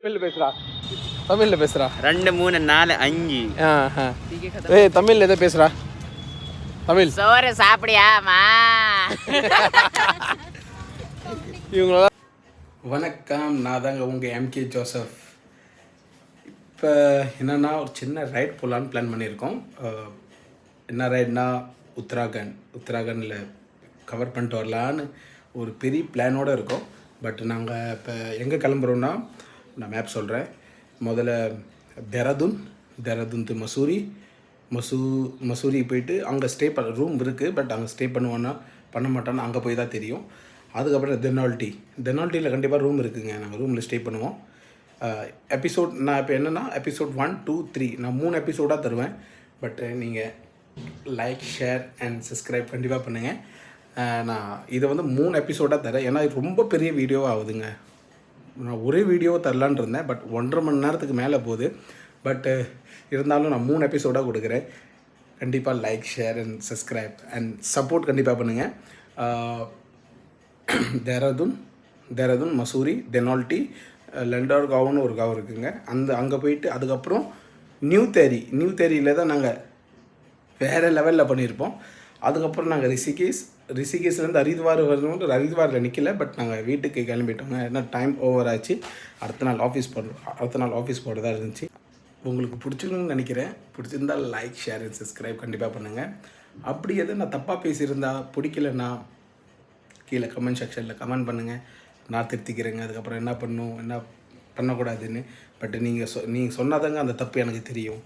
தமிழ்ல பேசுறா. தமிழ்ல பேசுறா. 2 3 4 5. ஏய் தமிழ்ல எதை பேசுறா? தமிழ். சோறு சாப்பிடியாமா? இவங்கள வணக்கம், நான் தாங்க உங்கள் எம்கே ஜோசப். இப்போ என்னென்னா ஒரு சின்ன ரைட் போகலான்னு பிளான் பண்ணியிருக்கோம். என்ன ரைட்னா உத்தராகண்டில் கவர் பண்ணிட்டு வரலான்னு ஒரு பெரிய பிளானோடு இருக்கோம். பட் நாங்கள் இப்போ எங்கே கிளம்புறோன்னா, நான் மேப் சொல்கிறேன். முதல்ல தேராதூன் டு மசூரி போயிட்டு அங்கே ஸ்டே ரூம் இருக்குது. பட் அங்கே ஸ்டே பண்ண மாட்டோன்னு அங்கே போய் தான் தெரியும். அதுக்கப்புறம் தெனால்ட்டியில் கண்டிப்பாக ரூம் இருக்குதுங்க. நாங்கள் ரூமில் ஸ்டே பண்ணுவோம். எபிசோட் நான் இப்போ என்னென்னா எபிசோட் 1 2 3 நான் 3 எபிசோடாக தருவேன். பட் நீங்கள் லைக், ஷேர் அண்ட் சப்ஸ்கிரைப் கண்டிப்பாக பண்ணுங்கள். நான் இதை 3 எபிசோடாக தரேன். ஏன்னா இது ரொம்ப பெரிய வீடியோவாக ஆகுதுங்க. நான் ஒரே வீடியோவை தரலான்னு இருந்தேன். பட் 1.5 மணி நேரத்துக்கு மேலே போகுது. பட் இருந்தாலும் நான் 3 எபிசோடாக கொடுக்குறேன். கண்டிப்பாக like, share and subscribe and support கண்டிப்பாக பண்ணுங்கள். தேராதூன் மசூரி, தெனால்ட்டி, லண்டார்காவ்னு ஒரு காவ் இருக்குதுங்க. அங்கே போயிட்டு அதுக்கப்புறம் நியூ தேரியில் தான் நாங்கள் வேறு லெவலில் பண்ணியிருப்போம். அதுக்கப்புறம் நாங்கள் ரிஷிகேஷ்லேருந்து ஹரித்வார் வரணும். ஹரித்வாரில் நிற்கல. பட் நாங்கள் வீட்டுக்கு கிளம்பிட்டோங்க. ஏன்னா டைம் ஓவர் ஆச்சு. அடுத்த நாள் ஆஃபீஸ் போகிறதா இருந்துச்சு. உங்களுக்கு பிடிச்சிருக்குன்னு நினைக்கிறேன். பிடிச்சிருந்தால் லைக், ஷேர் அண்ட் சப்ஸ்கிரைப் கண்டிப்பாக பண்ணுங்கள். அப்படி எதுவும் நான் தப்பாக பேசியிருந்தா, பிடிக்கலன்னா கீழே கமெண்ட் செக்ஷனில் கமெண்ட் பண்ணுங்கள். நான் திருத்திக்கிறேங்க. அதுக்கப்புறம் என்ன பண்ணணும், என்ன பண்ணக்கூடாதுன்னு. பட் நீங்கள் சொன்னாதாங்க அந்த தப்பு எனக்கு தெரியும்.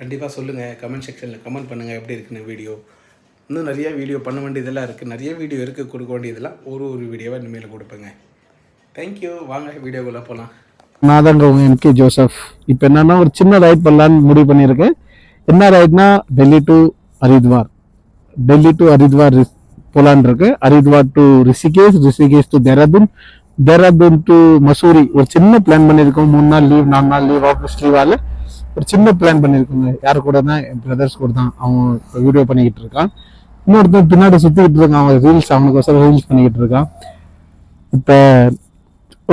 கண்டிப்பாக சொல்லுங்கள். கமெண்ட் செக்ஷனில் கமெண்ட் பண்ணுங்கள் எப்படி இருக்குன்னு வீடியோ. இன்னும் நிறைய வீடியோ பண்ண வேண்டியதெல்லாம் இருக்குது. நிறைய வீடியோ இருக்குது, கொடுக்க வேண்டியதெல்லாம் ஒரு வீடியோவாக இனிமேல் கொடுப்பேங்க. தேங்க்யூ. வாங்க வீடியோக்குள்ளே போகலாம். நான் தாங்க உங்கள் எம்கே ஜோசப். இப்போ என்னன்னா ஒரு சின்ன ரைட் பண்ணலான்னு முடிவு பண்ணியிருக்கேன். என்ன ரைட்னா டெல்லி டு ஹரித்வார் போலான் இருக்கு. Haridwar to Rishikesh to Dehradun to Masoori ஒரு சின்ன பிளான் பண்ணியிருக்கோம். 3 நாள் லீவ், 4 நாள் லீவ், ஆஃபீஸ் லீவால் ஒரு சின்ன பிளான் பண்ணியிருக்கோங்க. யாரு கூட தான், என் பிரதர்ஸ் கூட தான். அவன் இப்போ வீடியோ பண்ணிக்கிட்டு இருக்கான். இன்னொருத்தன் பின்னாடி சுற்றிக்கிட்டு இருக்கான். அவனுக்கோசரம் ரீல்ஸ் பண்ணிக்கிட்டு இருக்கான். இப்போ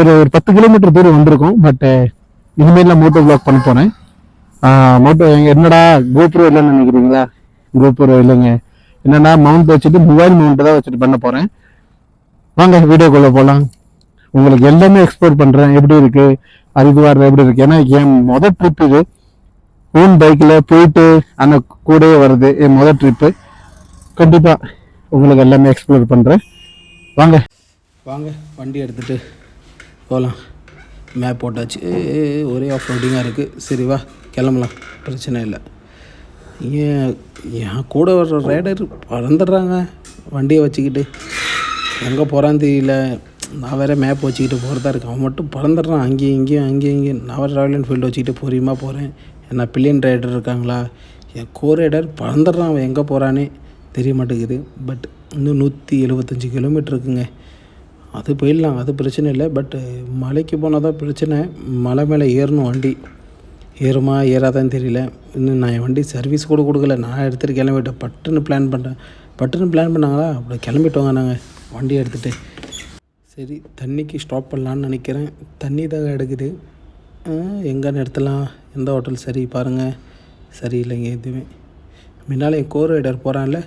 ஒரு 10 கிலோமீட்டர் தூரம் வந்திருக்கோம். பட் இனிமேல் நான் மோட்டோ வ்ளாக் பண்ண போகிறேன். என்னடா கோப்ரோ இல்லைன்னு நினைக்கிறீங்களா? கோப்ரோ இல்லைங்க. என்னன்னா மவுண்ட் வச்சுட்டு மொபைல் மவுண்ட் தான் வச்சுட்டு பண்ண போகிறேன். வாங்க வீடியோக்குள்ளே போகலாம். உங்களுக்கு எல்லாமே எக்ஸ்ப்ளோர் பண்ணுறேன். எப்படி இருக்குது ஹரித்வார், எப்படி இருக்குது. ஏன்னா என் மொதல் ட்ரிப் இது. ஓன் பைக்கில் போயிட்டு அந்த கூடவே வருது என் மொதல் ட்ரிப்பு. கண்டிப்பாக உங்களுக்கு எல்லாமே எக்ஸ்ப்ளோர் பண்ணுறேன். வாங்க வண்டி எடுத்துகிட்டு போகலாம். மேப் போட்டாச்சு. ஒரே ஆஃப் ரோடிங்காக இருக்குது. சரி வா கிளம்பலாம், பிரச்சனை இல்லை. என் கூட வர்ற ரைடர் பறந்துடுறாங்க வண்டியை வச்சுக்கிட்டு. எங்கே போகிறான்னு தெரியல. நான் வேறு மேப் வச்சுக்கிட்டு போகிறதா இருக்கு. அவன் மட்டும் பறந்துடுறான் அங்கேயும். நான் வேறு ராயல் என்ஃபீல்டு வச்சுக்கிட்டு பொறியமாக போகிறேன். ஏன்னா பில்லியன் ரைடர் இருக்காங்களா, என் கோ ரைடர் பறந்துடுறான். அவன் எங்கே போகிறானே தெரிய மாட்டேங்குது. பட் இன்னும் 175 கிலோமீட்டர் இருக்குங்க. அது போயிடலாம், அது பிரச்சனை இல்லை. பட் மலைக்கு போனால் தான் பிரச்சனை. மலை மேலே ஏறணும். வண்டி ஏறுமா ஏறாதான்னு தெரியல. இன்னும் நான் என் வண்டி சர்வீஸ் கூட கொடுக்கல. நான் எடுத்துகிட்டு கிளம்பிட்டேன். பட்டுன்னு பிளான் பண்ணாங்களா, அப்படி கிளம்பிட்டோங்க நாங்கள் வண்டி எடுத்துகிட்டு. சரி, தண்ணிக்கு ஸ்டாப் பண்ணலான்னு நினைக்கிறேன். தண்ணி தான் எடுக்குது. எங்கே நிறுத்தலாம், எந்த ஹோட்டல் சரி பாருங்கள். சரியில்லைங்க எதுவுமே. முன்னால் என் கோ ரைடர் போகிறான்ல,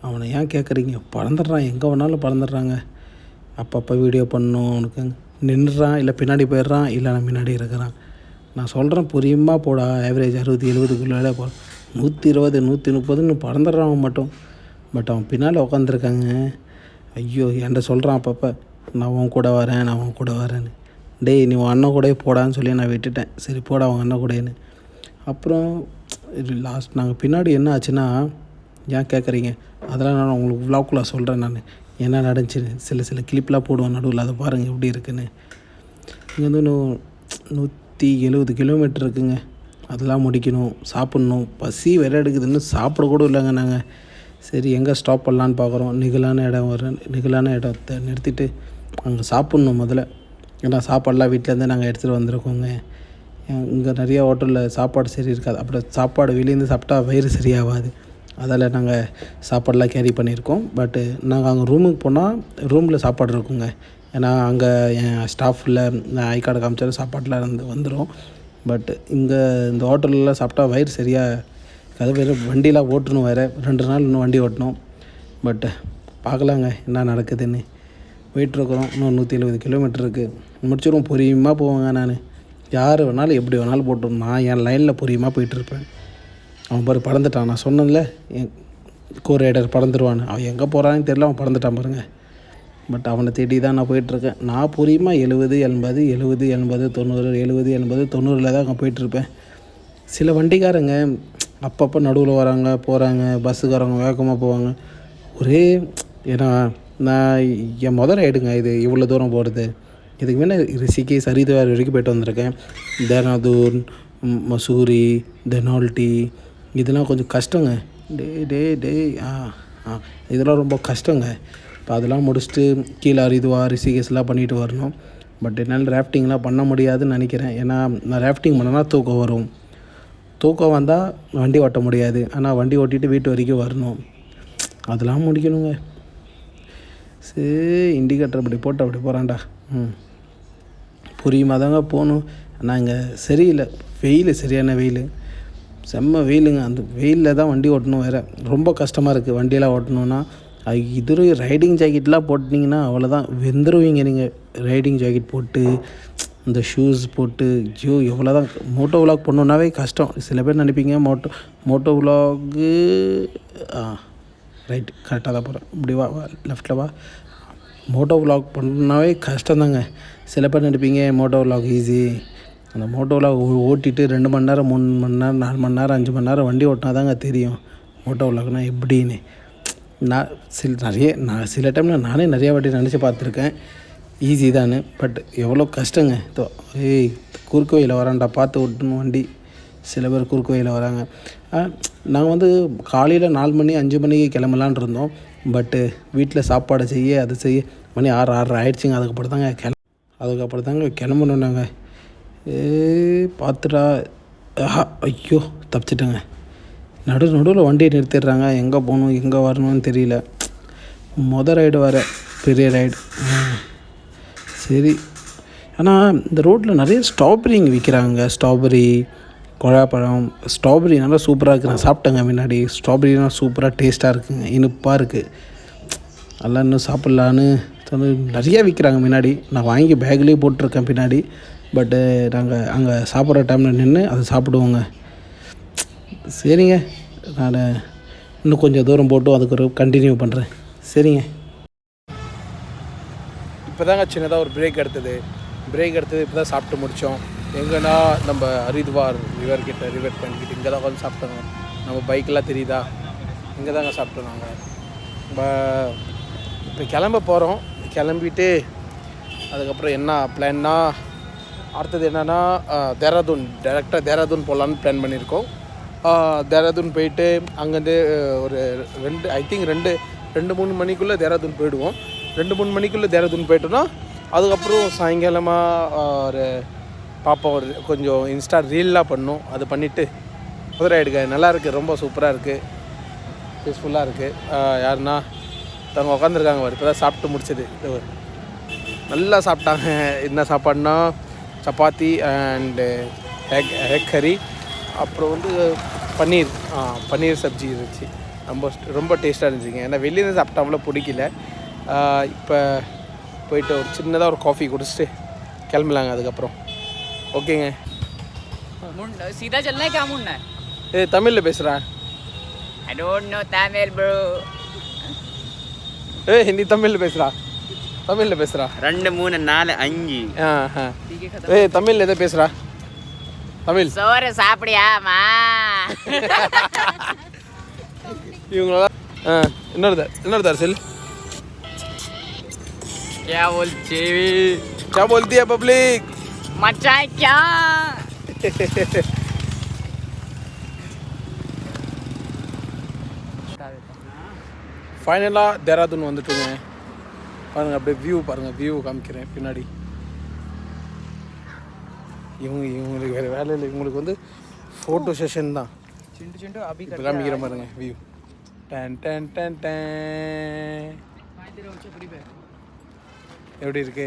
அவனை ஏன் கேட்குறீங்க? பறந்துடுறான், எங்கே வேணாலும் பறந்துடுறாங்க. அப்பப்போ வீடியோ பண்ணணும். அவனுக்கு நின்றுறான், இல்லை பின்னாடி போயிடுறான், இல்லை நான் முன்னாடி இருக்கிறான். நான் சொல்கிறேன் பொறியமாக போடா. ஆவரேஜ் 60-70 போகிறான். 120 130ன்னு பறந்துடுறான் அவன் மட்டும். பட் அவன் பின்னால் உட்காந்துருக்காங்க. ஐயோ, என்கிட்ட சொல்கிறான் அப்பப்போ, நான் உன் கூட வரேன்னு. டேய், நீ உன் அண்ணன் கூடயே போடான்னு சொல்லி நான் விட்டுட்டேன். சரி போடா அவங்க அண்ணன் கூடன்னு. அப்புறம் லாஸ்ட் நாங்கள் பின்னாடி என்ன ஆச்சுன்னா, ஏன் கேட்குறீங்க, அதெல்லாம் நான் உங்களுக்கு விளாக்குள்ளே சொல்கிறேன். நான் என்ன நடந்துச்சுன்னு சில கிளிப்லாம் போடுவேன் நடுவில். அதை பாருங்கள் எப்படி இருக்குன்னு. இங்கே வந்து 170 கிலோமீட்டர் இருக்குங்க. அதெல்லாம் முடிக்கணும், சாப்பிட்ணும். பசி வேறு எடுக்குதுன்னு சாப்பிட கூட இல்லைங்க நாங்கள். சரி எங்கே ஸ்டாப் பண்ணலான்னு பார்க்குறோம். நிகழான இடத்தை நிறுத்திட்டு அங்கே சாப்பிட்ணும் முதல்ல. ஏன்னா சாப்பாடெலாம் வீட்டிலேருந்து நாங்கள் எடுத்துகிட்டு வந்திருக்கோங்க. இங்கே நிறைய ஹோட்டலில் சாப்பாடு சரி இருக்காது. அப்படி சாப்பாடு வெளியேருந்து சாப்பிட்டா வயிறு சரியாகாது. அதில் நாங்கள் சாப்பாடெலாம் கேரி பண்ணியிருக்கோம். பட்டு நாங்கள் அங்கே ரூமுக்கு போனால் ரூமில் சாப்பாடு இருக்குங்க. ஏன்னா அங்கே என் ஸ்டாஃபில் நான் ஐ கார்டு காமிச்சாலும் சாப்பாட்டில் இருந்து வந்துடும். பட் இங்கே இந்த ஹோட்டல்லாம் சாப்பிட்டா வயிறு சரியாக அது வேறு வண்டிலாம் ஓட்டணும், வேறு 2 நாள் இன்னும் வண்டி ஓட்டணும். பட் பார்க்கலாங்க என்ன நடக்குதுன்னு. போயிட்டுருக்குறோம். இன்னும் 170 கிலோமீட்டர் இருக்குது, முடிச்சிடும். பொறியமாக போவாங்க. நான் யார் வேணாலும் எப்படி வேணாலும் போட்டோம், நான் என் லைனில் பொறியமாக போயிட்டுருப்பேன். அவன் பாரு பறந்துட்டான். நான் சொன்னதில்ல என் கோ ரைடர் பறந்துடுவான்னு. அவன் எங்கே போகிறான்னு தெரியல, அவன் பறந்துட்டான் பாருங்கள். பட் அவனை தேடி தான் நான் போயிட்டுருக்கேன். நான் பொறியமாக 70 80 70 80 90 70 80 90 தான் அங்கே போயிட்டுருப்பேன். சில வண்டிக்காரங்க அப்பப்போ நடுவில் வராங்க போகிறாங்க, பஸ்ஸுக்காரங்க வேகமாக போவாங்க. ஒரே ஏன்னா நான் என் ரைடுங்க இது, இவ்வளோ தூரம் போகிறது. இதுக்கு முன்னே ரிஷிகேஷ் ஹரித்வார் வரைக்கும் போய்ட்டு வந்திருக்கேன். தேராதூன், மசூரி, தெனால்டி இதெல்லாம் கொஞ்சம் கஷ்டங்க. டே இதெல்லாம் ரொம்ப கஷ்டங்க. இப்போ அதெல்லாம் முடிச்சுட்டு கீழே ஹரித்வார் ரிஷிகேஷ்லாம் பண்ணிட்டு வரணும். பட் என்னால் ராஃப்டிங்லாம் பண்ண முடியாதுன்னு நினைக்கிறேன். ஏன்னா நான் ராஃப்டிங் பண்ணனா தூக்கம் வரும். தூக்கம் வந்தால் வண்டி ஓட்ட முடியாது. ஆனால் வண்டி ஓட்டிகிட்டு வீட்டு வரைக்கும் வரணும், அதெல்லாம் முடிக்கணுங்க. சரி, இண்டிகேட்டர் அப்படி போட்டு அப்படி போகிறான்டா. புரியுமா தாங்க போகணும். ஆனால் இங்கே சரியில்லை, வெயில் சரியான வெயில், செம்ம வெயிலுங்க. அந்த வெயிலில் தான் வண்டி ஓட்டணும். வேறு ரொம்ப கஷ்டமாக இருக்குது வண்டியெல்லாம் ஓட்டணுன்னா. இது ரைடிங் ஜாக்கெட்லாம் போட்டிங்கன்னா அவ்வளோதான், வெந்துருவீங்க நீங்கள். ரைடிங் ஜாக்கெட் போட்டு இந்த ஷூஸ் போட்டு ஜியோ எவ்வளோ தான். மோட்டோ விலாக் பண்ணணுன்னாவே கஷ்டம். சில பேர் நினைப்பீங்க மோட்டோ விலாகு ரைட் கரெக்டாக தான் போகிறேன். இப்படி வா லெஃப்டில் வா. மோட்டோ விலாக் பண்ணணுன்னாவே கஷ்டம்தாங்க. சில பேர் நினைப்பீங்க மோட்டோ விலாக் ஈஸி. அந்த மோட்டோ விலாக் ஓட்டிட்டு 2 மணி நேரம் 3 மணி நேரம் 4 மணி நேரம் 5 மணி நேரம் வண்டி ஓட்டினா தாங்க தெரியும் மோட்டோ விலாக்னால் எப்படின்னு. நான் சில டைமில் நானே நிறையா வாட்டி நினச்சி பார்த்துருக்கேன் ஈஸி தானே. பட் எவ்வளோ கஷ்டங்க. குறுக்கு வழியில் வரான்டா பார்த்து ஓட்டணும் வண்டி. சில பேர் குறுக்கு வழியில் வராங்க. நாங்கள் வந்து காலையில் 4 மணி 5 மணிக்கு கிளம்பலான் இருந்தோம். பட்டு வீட்டில் சாப்பாடு செய்ய அது செய்ய மணி 6 6:30 ஆயிடுச்சுங்க. அதுக்கப்புறம் தாங்க கிளம்பணும் நாங்கள். பார்த்துடா ஐயோ தப்பிச்சிட்டேங்க. நடுவில் வண்டியை நிறுத்திடுறாங்க. எங்கே போகணும் எங்கே வரணும்னு தெரியல. ரைடு வர பெரிய ரைடு. சரி, ஆனால் இந்த ரோட்டில் நிறைய ஸ்ட்ராபெரி இங்கே விற்கிறாங்க. ஸ்ட்ராபெரி, கொழாப்பழம். ஸ்ட்ராபெரி நல்லா சூப்பராக இருக்குது. நான் சாப்பிட்டேங்க முன்னாடி. ஸ்ட்ராபெரிலாம் சூப்பராக டேஸ்ட்டாக இருக்குங்க, இனிப்பாக இருக்குது. அதெல்லாம் இன்னும் சாப்பிட்லான்னு நிறையா விற்கிறாங்க முன்னாடி. நான் வாங்கி பேக்லேயே போட்டிருக்கேன் பின்னாடி. பட்டு நாங்கள் அங்கே சாப்பிட்ற டைமில் நின்று அதை சாப்பிடுவோங்க. சரிங்க, நான் இன்னும் கொஞ்சம் தூரம் போட்டு அதுக்கு ஒரு கண்டினியூ பண்ணுறேன். சரிங்க. இப்போ தாங்க சின்னதாக ஒரு பிரேக் எடுத்தது இப்போ தான் சாப்பிட்டு முடித்தோம். எங்கன்னா நம்ம ஹரித்வார் ரிவர் பாயிண்ட் கிட்ட இங்கே தான் வந்து சாப்பிட்டோங்க. நம்ம பைக்கெலாம் தெரியுதா, இங்கே தாங்க சாப்பிட்டோம் நாங்கள். இப்போ கிளம்ப போகிறோம். கிளம்பிட்டு அதுக்கப்புறம் என்ன பிளான்னா, அடுத்தது என்னென்னா டேரெக்டாக தேராதூன் போகலான்னு பிளான் பண்ணியிருக்கோம். தேராதூன் போயிட்டு அங்கேருந்து ஒரு 2-3 மணிக்குள்ளே தேராதூன் போயிடுவோம். 2-3 மணிக்குள்ளே தேராதூன் போய்ட்டோன்னா அதுக்கப்புறம் சாயங்காலமாக ஒரு பாப்போம், ஒரு கொஞ்சம் இன்ஸ்டா ரீல்லாம் பண்ணோம். அது பண்ணிவிட்டு ரைடுங்க. நல்லாயிருக்கு, ரொம்ப சூப்பராக இருக்குது, பீஸ்ஃபுல்லாக இருக்குது. யாருன்னா அவங்க உட்காந்துருக்காங்க. இப்போ தான் சாப்பிட்டு முடிச்சது. நல்லா சாப்பிட்டாங்க. என்ன சாப்பாடுனா சப்பாத்தி அண்டு எக் கறி, அப்புறம் வந்து பன்னீர் சப்ஜி இருந்துச்சு. ரொம்ப டேஸ்ட்டாக இருந்துச்சுங்க. ஏன்னா வெளியே சாப்பிட்டா அவ்வளோ பிடிக்கல. இப்போ போயிட்டு ஒரு சின்னதாக ஒரு காஃபி குடிச்சிட்டு கிளம்பலாங்க. அதுக்கப்புறம் ஓகேங்க. सीधा चलना है क्या मुन्ना? தமிழில் பேசுகிறா. I don't know Tamil bro. Hindi தமிழில் பேசுகிறா. 2 3 4 5 தமிழில் எதை பேசுகிறா? தமிழ் சோறு சாப்பிடியாமா? இவங்களா இன்னொரு தர்சில் क्या बोलती है पब्लिक? मचाए क्या? ஃபைனலாக தேராதூன் வந்துட்டுங்க. பாருங்கள், அப்படியே வியூ காமிக்கிறேன் பின்னாடி. இவங்களுக்கு வேறு வேலை இல்லை. இவங்களுக்கு வந்து ஃபோட்டோ செஷன் தான். இப்போ காமிக்கிற பாருங்க view. Done done done done. எப்படி இருக்கு?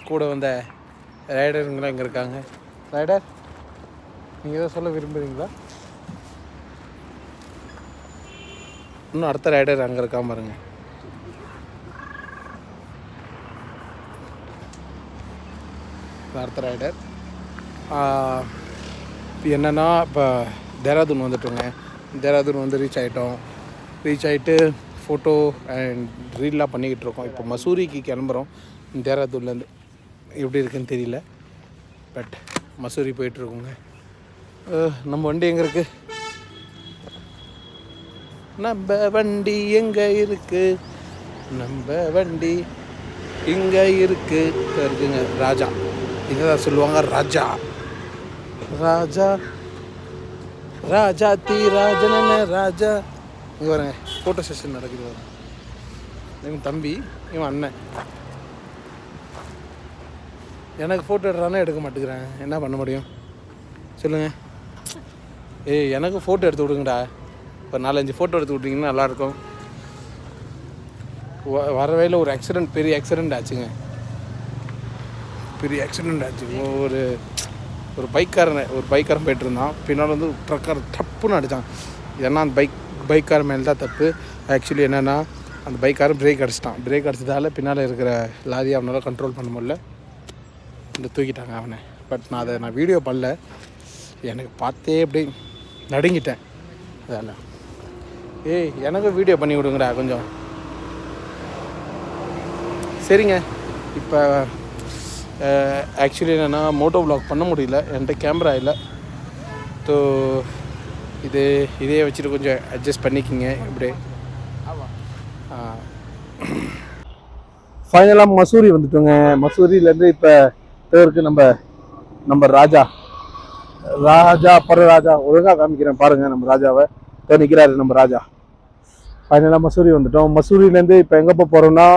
கூட வந்த ரைடருங்களாம் இங்கே இருக்காங்க. ரைடர், நீங்கள் எதாவது சொல்ல விரும்புகிறீங்களா? இன்னும் அடுத்த ரைடர் அங்கே இருக்காம பாருங்க. அடுத்த ரைடர் என்னென்னா, இப்போ தேராதூன் வந்துட்டோங்க. தேராதூன் வந்து ரீச் ஆகிட்டு ஃபோட்டோ அண்ட் ரீல்லாம் பண்ணிக்கிட்டு இருக்கோம். இப்போ மசூரிக்கு கிளம்புறோம் தேராதூன்லேருந்து. எப்படி இருக்குன்னு தெரியல, பட் மசூரி போயிட்டுருக்கோங்க. நம்ம வண்டி எங்கே இருக்குது? நம்ம வண்டி எங்கே இருக்குது? நம்ம வண்டி இங்கே இருக்குங்க. ராஜா, இதுதான் சொல்லுவாங்க, ராஜா ராஜா ராஜா தீ ராஜன ராஜா. இங்கே வரேங்க, ஃபோட்டோ செஷன் நடக்குது. வரேன், இவன் தம்பி, இவன் அண்ணன். எனக்கு ஃபோட்டோ எடுறானே எடுக்க மாட்டேங்கிறேன், என்ன பண்ண முடியும் சொல்லுங்கள்? எனக்கு ஃபோட்டோ எடுத்து விடுங்கடா. இப்போ 4-5 ஃபோட்டோ எடுத்து விட்டிங்கன்னா நல்லாயிருக்கும். வர வழியில் ஒரு ஆக்சிடெண்ட், பெரிய ஆக்சிடெண்ட் ஆச்சுங்க. ஒரு பைக்காரன் போய்ட்டு இருந்தான். பின்னால் வந்து ட்ரக்கார் டப்புன்னு அடித்தான். ஏன்னா அந்த பைக்காரன் மேலே தான் தப்பு. ஆக்சுவலி என்னென்னா, அந்த பைக்காரன் பிரேக் அடிச்சதால் பின்னால் இருக்கிற லாரியை அவனால் கண்ட்ரோல் பண்ண முடியல, தூக்கிட்டாங்க அவனை. பட் நான் வீடியோ பண்ணல, எனக்கு பார்த்தே அப்படி நடுங்கிட்டேன். அதால் எனக்கு வீடியோ பண்ணி விடுங்கடா கொஞ்சம். சரிங்க, இப்போ ஆக்சுவலி என்னென்னா, மோட்டோ வ்ளாக் பண்ண முடியல, என்கிட்ட கேமரா இல்லை. ஸோ இதே வச்சுட்டு கொஞ்சம் அட்ஜஸ்ட் பண்ணிக்கிங்க. இப்படி ஃபைனலாக மசூரி வந்துட்டோங்க. மசூரியிலேருந்து இப்போ பேருக்கு நம்ம ராஜா ராஜா ஒழுங்காக காமிக்கிறேன் பாருங்கள். நம்ம ராஜாவை நிற்கிறாரு நம்ம ராஜா. ஃபைனலாக மசூரி வந்துட்டோம். மசூரியிலேருந்து இப்போ எங்கே போகிறோம்னா,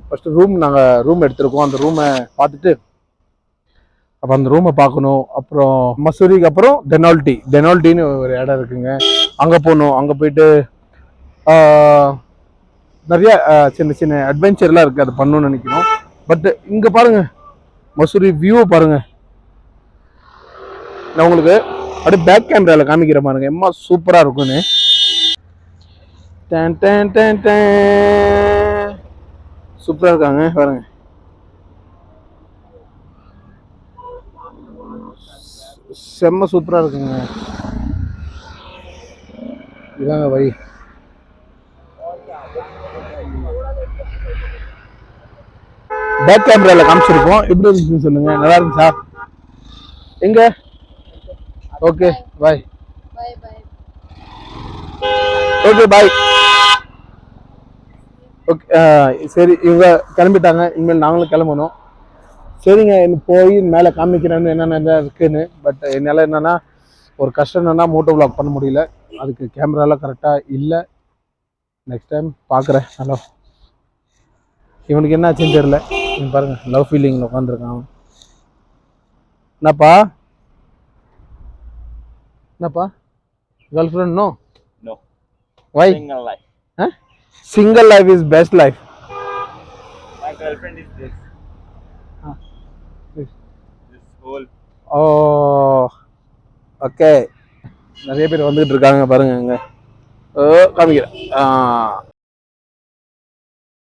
ஃபஸ்ட்டு நாங்கள் ரூம் எடுத்திருக்கோம். அந்த ரூமை பார்த்துட்டு அப்போ அந்த ரூமை பார்க்கணும். அப்புறம் மசூரிக்கு அப்புறம் டெனால்டின்னு ஒரு இடம் இருக்குங்க, அங்கே போகணும். அங்கே போயிட்டு நிறைய சின்ன அட்வென்ச்சர்லாம் இருக்குது, அது பண்ணணும்னு நினைக்கணும். பட் இங்கே பாருங்கள், மசூரி வியூவை பாருங்கள். நான் உங்களுக்கு அப்படியே பேக் கேமராவில் காமிக்கிற பாருங்க, எம்மா சூப்பராக இருக்குன்னு. சூப்பராக இருக்காங்க பாருங்க. செம்ம சூப்பராக இருக்குங்க. இதாங்க வழி. பேக் கேமராவில் காமிச்சிருக்கோம். எப்படி இருந்துச்சுன்னு சொல்லுங்க. நல்லா இருந்துச்சா? எங்க? Okay bye. Okay bye. Okay சரி, இவங்க கிளம்பிட்டாங்க, இனிமேல் நாங்களும் கிளம்பணும். சரிங்க, எனக்கு போய் மேலே காமிக்கிறேன்னு என்னென்ன இருக்குன்னு. பட் என்னால் என்னென்னா, ஒரு கஷ்டம் என்னென்னா, மோட்டோ வ்ளாக் பண்ண முடியல, அதுக்கு கேமராலாம் கரெக்டாக இல்லை. நெக்ஸ்ட் டைம் பார்க்குறேன். ஹலோ, இவனுக்கு என்ன ஆச்சுன்னு தெரியல. இவன் பாருங்க, லவ் ஃபீலிங்கில் உட்காந்துருக்கான். என்னப்பா girl friend? No. Why? Single life. Huh? Single life is best life. My girlfriend is this. This whole. Oh, okay. நிறைய பேர் வந்துட்டு இருக்காங்க பாருங்க. இங்க காமிக்கிறேன்.